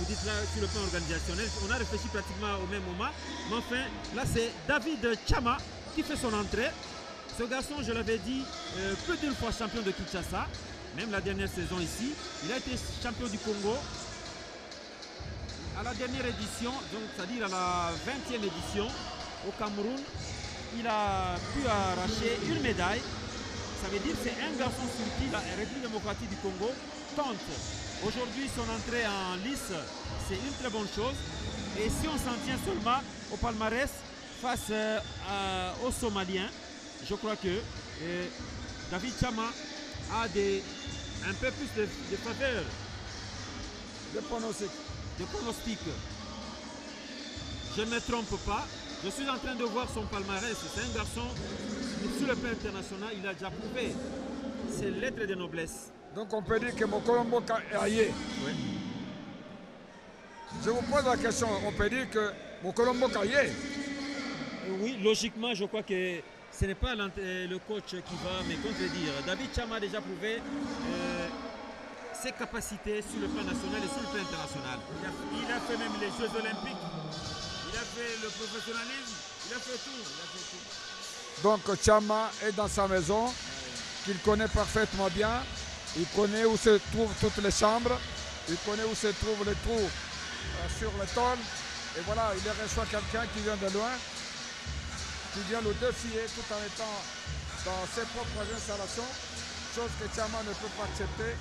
vous dites là sur le plan organisationnel. On a réfléchi pratiquement au même moment. Mais enfin, là c'est David Chama qui fait son entrée. Ce garçon, je l'avais dit, plus d'une fois champion de Kinshasa, même la dernière saison ici. Il a été champion du Congo à la dernière édition, donc c'est-à-dire à la 20e édition au Cameroun. Il a pu arracher une médaille. Ça veut dire que c'est un garçon sur qui la République démocratique du Congo tente. Aujourd'hui, son entrée en lice, c'est une très bonne chose. Et si on s'en tient seulement au palmarès face aux Somaliens, je crois que David Chama a un peu plus de faveur. De pronostic. Je ne me trompe pas. Je suis en train de voir son palmarès. C'est un garçon, sur le plan international, il a déjà prouvé ses lettres de noblesse. Donc on peut dire que Mokolombo Kaye. Oui. Je vous pose la question, on peut dire que Mokolombo Kaye. Oui, logiquement, je crois que ce n'est pas le coach qui va me contredire. David Chama a déjà prouvé ses capacités sur le plan national et sur le plan international. Il a fait même les Jeux Olympiques. Il a fait le professionnalisme. Il a fait tout. Donc Chama est dans sa maison, qu'il connaît parfaitement bien. Il connaît où se trouvent toutes les chambres. Il connaît où se trouvent les trous sur le tôle. Et voilà, il reçoit quelqu'un qui vient de loin, qui vient le défier tout en étant dans ses propres installations, chose que Chama ne peut pas accepter.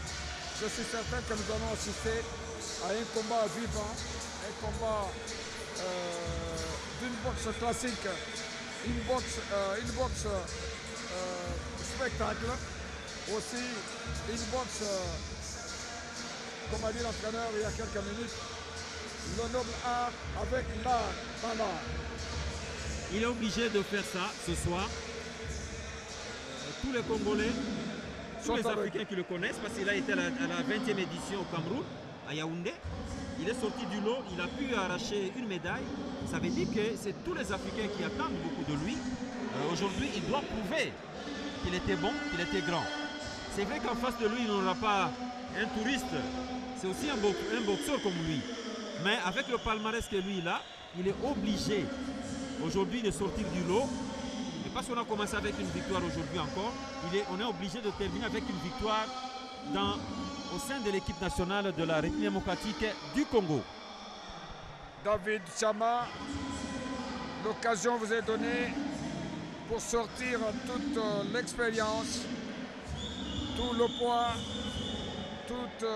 Je suis certain que nous allons assister à un combat vivant, un combat d'une boxe classique, une boxe spectacle, aussi une boxe, comme a dit l'entraîneur il y a quelques minutes, le noble art avec l'art dans l'art. Il est obligé de faire ça ce soir. Tous les Congolais, tous les Africains qui le connaissent, parce qu'il a été à la 20e édition au Cameroun, à Yaoundé. Il est sorti du lot, il a pu arracher une médaille. Ça veut dire que c'est tous les Africains qui attendent beaucoup de lui. Aujourd'hui, il doit prouver qu'il était bon, qu'il était grand. C'est vrai qu'en face de lui, il n'aura pas un touriste. C'est aussi un boxeur comme lui. Mais avec le palmarès que lui il a, il est obligé aujourd'hui de sortir du lot. Et parce qu'on a commencé avec une victoire aujourd'hui encore, on est obligé de terminer avec une victoire au sein de l'équipe nationale de la République démocratique du Congo. David Chama, l'occasion vous est donnée pour sortir toute l'expérience, tout le poids, toute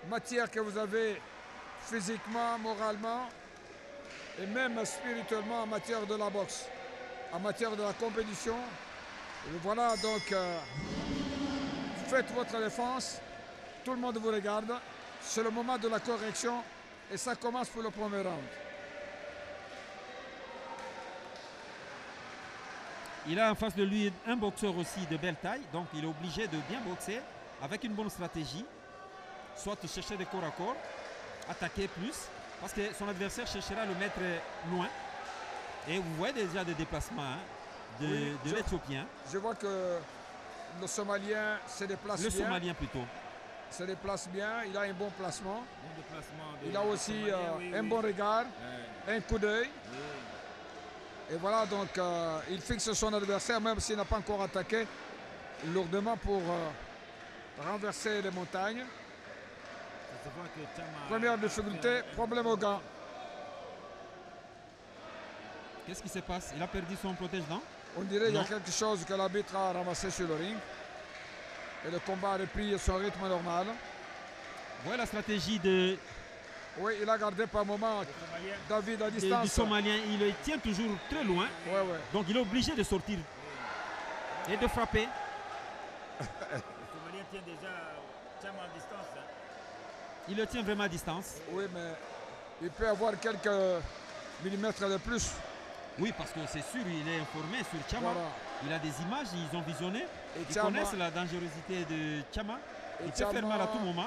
matière que vous avez physiquement, moralement et même spirituellement en matière de la boxe, en matière de la compétition. Et voilà donc, faites votre défense, tout le monde vous regarde, c'est le moment de la correction et ça commence pour le premier round. Il a en face de lui un boxeur aussi de belle taille, donc il est obligé de bien boxer avec une bonne stratégie, soit chercher des corps à corps, attaquer plus, parce que son adversaire cherchera à le mettre loin. Et vous voyez déjà des déplacements de l'Éthiopien. Je vois que le Somalien se déplace bien. Le Somalien plutôt. Se déplace bien, il a un bon placement. Bon déplacement Il a aussi un bon regard, un coup d'œil. Et voilà, donc il fixe son adversaire, même s'il n'a pas encore attaqué, lourdement pour renverser les montagnes. Première difficulté, problème au gant. Qu'est-ce qui se passe? Il a perdu son protège-dents? On dirait qu'il y a quelque chose que l'arbitre a ramassé sur le ring. Et le combat a repris son rythme normal. Voilà la stratégie de... Oui, il a gardé par moment David à distance. Du Somalien, il le tient toujours très loin. Donc il est obligé de sortir et de frapper. Le Somalien tient déjà Chama à distance. Il le tient vraiment à distance. Oui, mais il peut avoir quelques millimètres de plus. Oui, parce que c'est sûr, il est informé sur Chama. Voilà. Il a des images, ils ont visionné. Ils connaissent la dangerosité de Chama. Il peut faire mal à tout moment.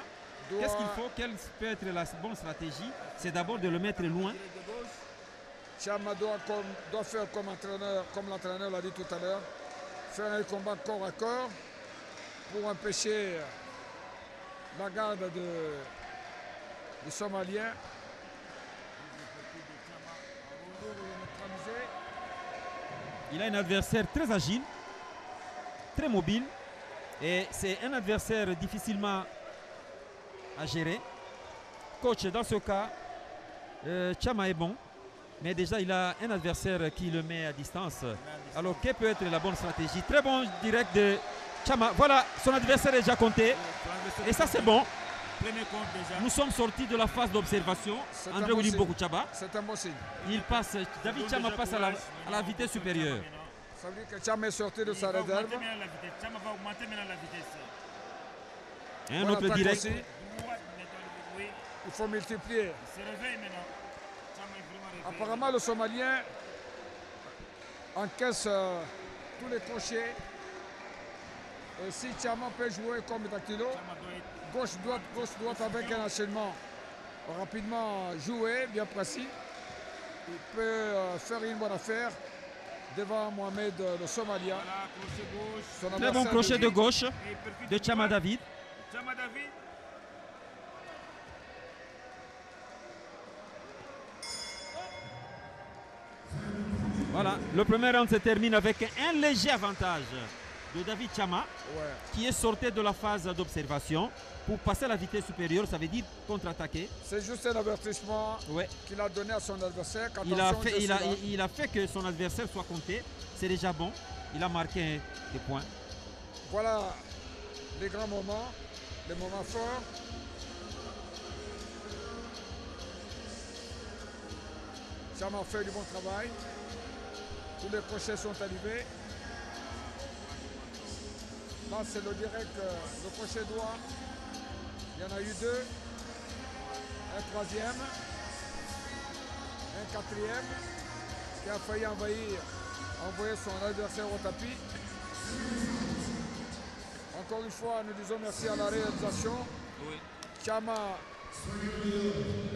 Qu'est-ce qu'il faut? Quelle peut être la bonne stratégie? C'est d'abord de le mettre loin. Chama doit faire comme l'entraîneur l'a dit tout à l'heure, faire un combat corps à corps pour empêcher la garde du Somalien. Il a un adversaire très agile, très mobile. Et c'est un adversaire difficilement à gérer. Coach, dans ce cas, Chama est bon. Mais déjà, il a un adversaire qui le met à distance. Alors, quelle peut être la bonne stratégie? Très bon direct de Chama. Voilà, son adversaire est déjà compté. Et ça, c'est bon. Nous sommes sortis de la phase d'observation. André Wilimbo Chaba. C'est un bon signe. Il passe, David Chama passe à la vitesse supérieure. Ça veut dire que Chama est sorti de sa réserve. Chama va augmenter maintenant la vitesse. Un autre direct. Aussi. Il faut multiplier. Il se réveille maintenant. Chama est vraiment réveillé. Apparemment, le Somalien encaisse tous les crochets. Et si Chama peut jouer comme dactylo, gauche-droite avec un enchaînement rapidement joué, bien précis, il peut faire une bonne affaire devant Mohamed le Somalien. Voilà, Très bon crochet de gauche de Chama David. Chama David. Voilà, le premier round se termine avec un léger avantage de David Chama, qui est sorti de la phase d'observation pour passer à la vitesse supérieure, ça veut dire contre-attaquer. C'est juste un avertissement qu'il a donné à son adversaire. Il a fait que son adversaire soit compté, c'est déjà bon, il a marqué des points. Voilà les grands moments, les moments forts. Chama a fait du bon travail. Tous les crochets sont arrivés. Là, c'est le direct, le crochet droit. Il y en a eu deux. Un troisième. Un quatrième. Qui a failli envoyer son adversaire au tapis. Encore une fois, nous disons merci à la réalisation. Oui. Chama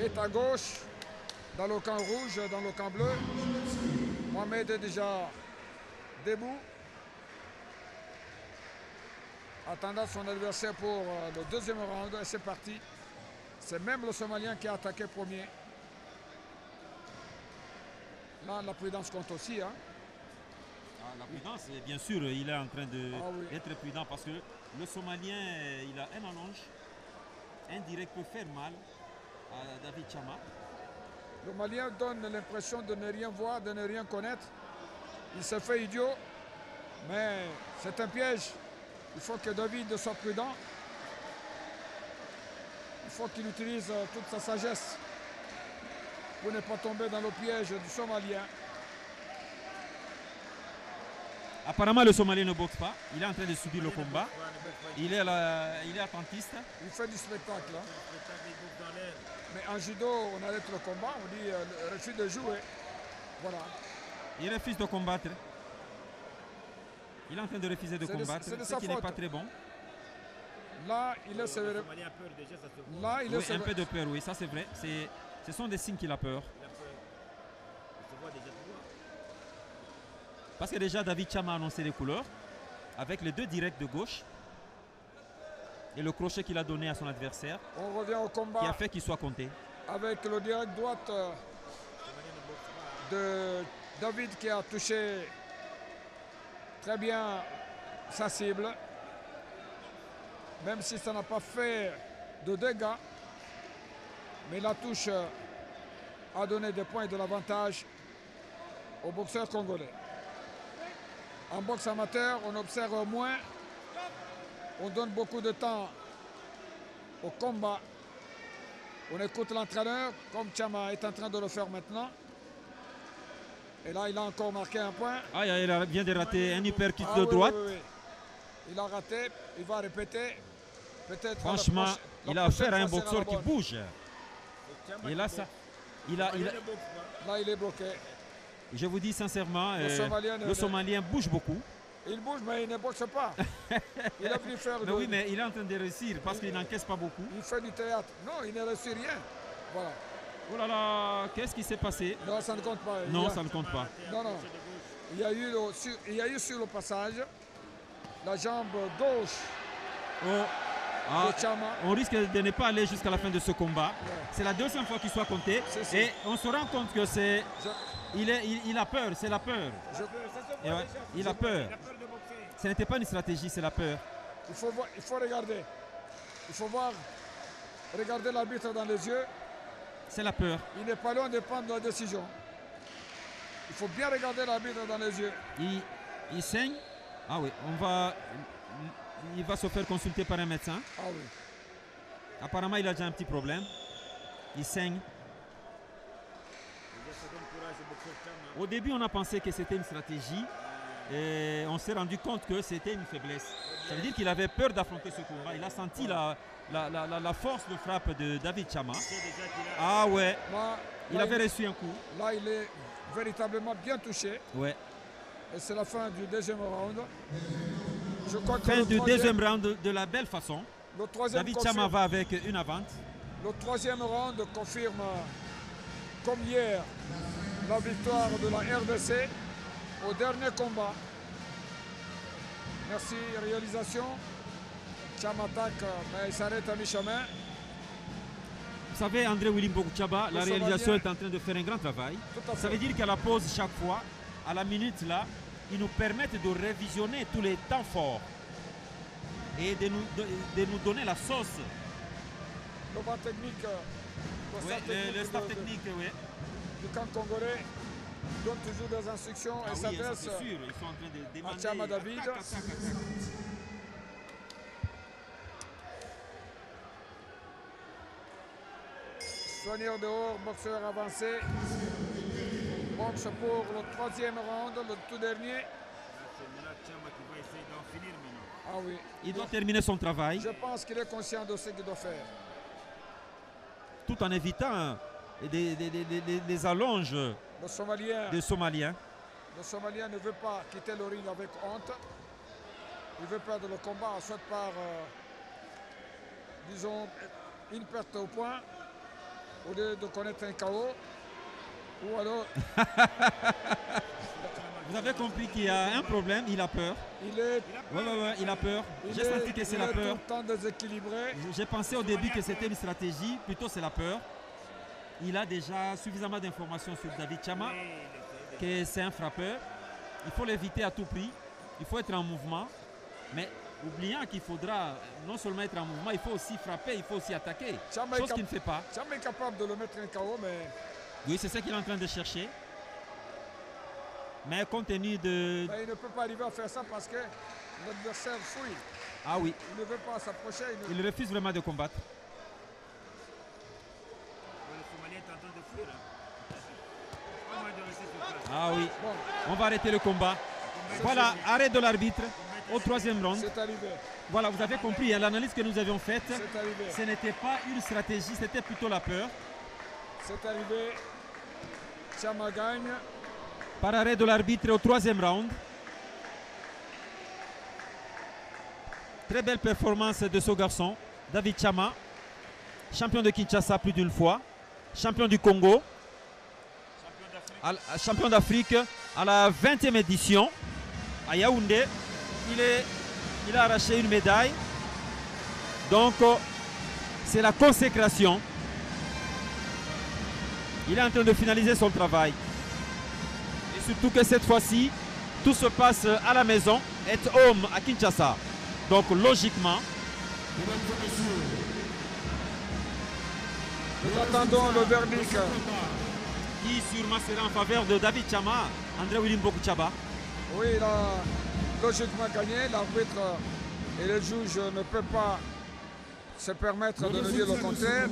est à gauche, dans le camp rouge, dans le camp bleu. Mohamed est déjà debout, attendant son adversaire pour le deuxième round. Et c'est parti. C'est même le Somalien qui a attaqué premier. Là, la prudence compte aussi. Hein. La prudence, bien sûr, il est en train d'être prudent parce que le Somalien, il a un allonge. Un direct peut faire mal à David Chama. Le Malien donne l'impression de ne rien voir, de ne rien connaître. Il se fait idiot, mais c'est un piège. Il faut que David soit prudent. Il faut qu'il utilise toute sa sagesse pour ne pas tomber dans le piège du Somalien. Apparemment, le Somalien ne boxe pas. Il est en train de subir le combat. Il est attentiste. Il fait du spectacle. Hein. Mais en judo, on arrête le combat, on dit refus de jouer. Voilà. Il refuse de combattre. Il est en train de refuser de combattre, ce qui n'est pas très bon. Là, il est sévère. Là, il est un peu de peur, oui, ça c'est vrai. Ce sont des signes qu'il a peur. Parce que déjà David Chama a annoncé les couleurs avec les deux directs de gauche et le crochet qu'il a donné à son adversaire. On revient au combat. Qui a fait qu'il soit compté. Avec le direct droite de David qui a touché très bien sa cible. Même si ça n'a pas fait de dégâts. Mais la touche a donné des points et de l'avantage au boxeur congolais. En boxe amateur, on observe moins, on donne beaucoup de temps au combat. On écoute l'entraîneur, comme Chama est en train de le faire maintenant. Et là, il a encore marqué un point. Ah, il vient de rater un uppercut de droite. Oui. Il a raté, il va répéter. Franchement, il a affaire à un boxeur qui bouge. Et là, là, il est bloqué. Je vous dis sincèrement, le Somalien bouge beaucoup. Il bouge, mais il ne boxe pas. Il a pu faire. Mais oui, mais il est en train de réussir parce qu'il n'encaisse pas beaucoup. Il fait du théâtre. Non, il ne réussit rien. Voilà. Oh là là, qu'est-ce qui s'est passé? Non, ça ne compte pas. Non, ça ne compte pas. Non, non. Il y a eu sur le passage la jambe gauche de Chama. On risque de ne pas aller jusqu'à la fin de ce combat. Ouais. C'est la deuxième fois qu'il soit compté. C'est Et on se rend compte que c'est... Je- Il a peur, c'est la peur. je- Et ouais, il a peur. Il a peur de boxer. Ce n'était pas une stratégie, c'est la peur. il faut regarder. Il faut voir, regarder l'arbitre dans les yeux. C'est la peur. Il n'est pas loin de prendre la décision. Il faut bien regarder l'arbitre dans les yeux. Il saigne. Ah oui, il va se faire consulter par un médecin. Ah oui. Apparemment, il a déjà un petit problème. Il saigne. Ça donne courage au boxeur Chama. Au début, on a pensé que c'était une stratégie. Et on s'est rendu compte que c'était une faiblesse. Ça veut dire qu'il avait peur d'affronter ce combat. Il a senti la force de frappe de David Chama. C'est déjà qu'il a. Ah ouais, Là, il avait reçu un coup. là, il est véritablement bien touché. Ouais. Et c'est la fin du deuxième round. Je crois que Fin le du troisième- deuxième round de la belle façon. le troisième David confirme- Chama va avec une avance. Le troisième round confirme, comme hier, la victoire de la RDC au dernier combat. Merci, réalisation. Cham attaque, mais il s'arrête à mi-chemin. Vous savez, André Willy Mbokouchaba, la Le réalisation Somalien. est en train de faire un grand travail. Tout à Ça fait. veut dire qu'à la pause, chaque fois, à la minute là, ils nous permettent de révisionner tous les temps forts et de nous donner la sauce. Le bas technique, Ouais, le staff technique, oui. du camp congolais donne toujours des instructions Ah et oui, ça s'adresse c'est sûr, ils sont en train de demander. Chama David. Attaque. soigneur dehors, boxeur avancé. Boxe pour le troisième round, le tout dernier. C'est maintenant Chama qui va essayer d'en finir maintenant. Ah oui. Il doit terminer son travail Je pense qu'il est conscient de ce qu'il doit faire. tout en évitant des allonges Le Somalien, des Somaliens. le Somalien ne veut pas quitter le ring avec honte. Il veut perdre le combat, soit par, disons, une perte au point, au lieu de connaître un KO. Ou alors, Vous avez compris qu'il y a un problème, il a peur. il est, Ouais, il a peur. il J'ai est, senti que c'est il la est peur. tout le temps déséquilibré. J'ai pensé au début que c'était une stratégie, plutôt c'est la peur. Il a déjà suffisamment d'informations sur David Chama, que c'est un frappeur. Il faut l'éviter à tout prix. Il faut être en mouvement. Mais oubliant qu'il faudra non seulement être en mouvement, il faut aussi frapper, il faut aussi attaquer. Chama est Chose qu'il ne fait pas. Cham est capable de le mettre un KO, mais Oui, c'est ce qu'il est en train de chercher. Mais compte tenu de... il ne peut pas arriver à faire ça parce que l'adversaire fouille. Ah oui, Il ne veut pas s'approcher. il refuse vraiment de combattre. Le Somalien est en train de fuir. Pas mal de rester sur place. Ah oui, Bon, on va arrêter le combat. Voilà, arrêt de l'arbitre au troisième round. c'est arrivé. Voilà, vous avez compris, hein, l'analyse que nous avions faite, C'est arrivé. ce n'était pas une stratégie, c'était plutôt la peur. C'est arrivé. Chama gagne. Par arrêt de l'arbitre au troisième round. Très belle performance de ce garçon, David Chama, champion de Kinshasa plus d'une fois, champion du Congo, champion d'Afrique à la 20e édition à Yaoundé. Il a arraché une médaille. Donc, c'est la consécration. Il est en train de finaliser son travail. Et surtout que cette fois-ci, tout se passe à la maison, at home à Kinshasa. Donc, logiquement, Nous attendons le verdict. qui sûrement sera en faveur de David Chama, André Willy Mbokouchaba. Oui, il a logiquement gagné. L'arbitre et le juge ne peuvent pas se permettre de nous dire le contraire.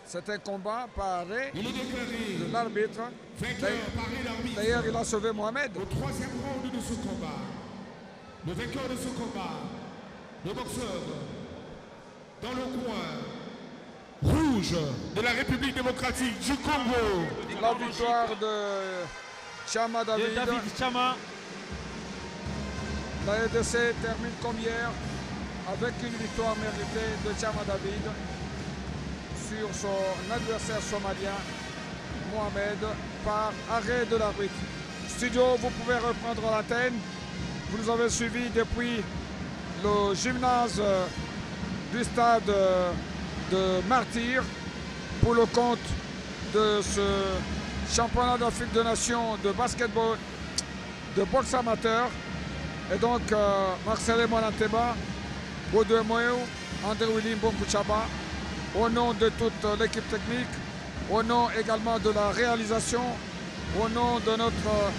C'est un combat par arrêt de l'arbitre. D'ailleurs, il a sauvé Mohamed. Au troisième round de ce combat, le vainqueur de ce combat, le boxeur dans le coin rouge de la République démocratique du Congo. La victoire de Chama De David. David Chama, La RDC termine comme hier avec une victoire méritée de Chama David sur son adversaire somalien Mohamed par arrêt de l'arbitre. Studio, vous pouvez reprendre l'antenne. Vous nous avez suivis depuis le gymnase du stade de Martyrs pour le compte de ce championnat d'Afrique des Nations de basketball, de boxe amateur. Et donc, Marcel Monanteba, Baudouin Moyou, André Willy Bonkouchaba, au nom de toute l'équipe technique, au nom également de la réalisation, au nom de notre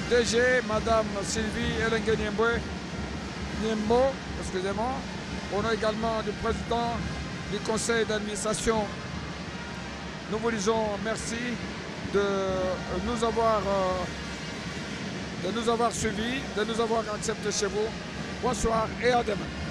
DG, Madame Sylvie Elengue Niembo, excusez-moi, au nom également du président du conseil d'administration, nous vous disons merci de nous avoir suivis, de nous avoir acceptés chez vous. Bonsoir et à demain.